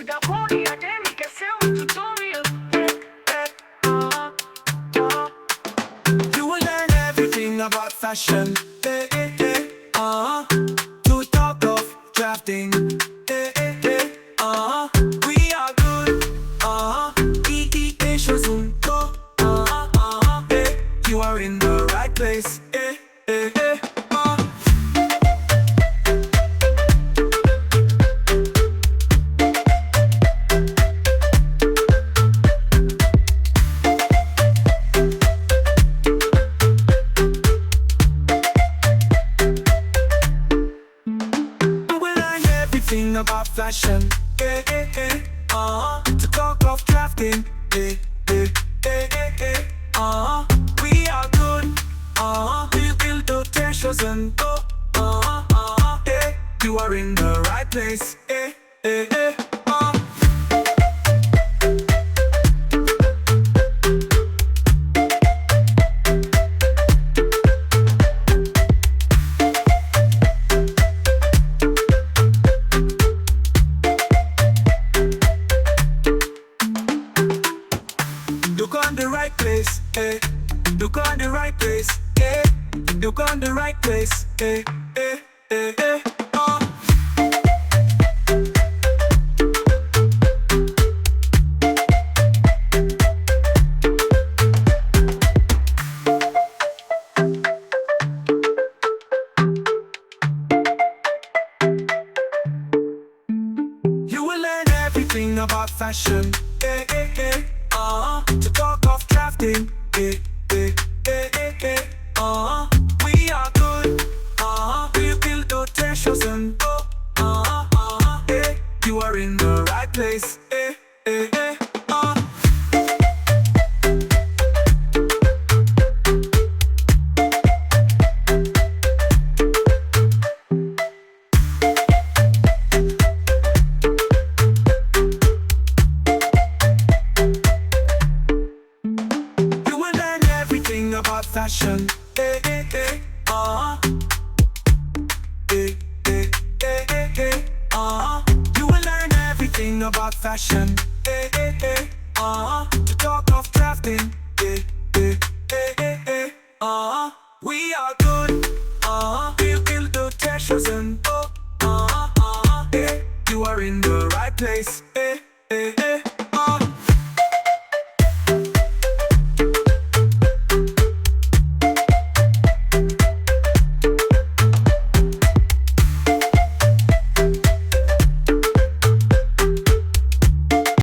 da Body Academy quer ser tutorial. You will learn everything about fashion. To talk of drafting. We are good. Shozunko. You are in the right place. About fashion, to talk of drafting, we are good, we will do shows and go, you are in the right place, Look on the right place, look on the right place, look on the right place, You will learn everything about fashion, to talk of drafting, we are good, we will do shows and go, you are in the right place, about fashion, you will learn everything about fashion, to talk of drafting, we are good, we will do shows and go, you are in the right place.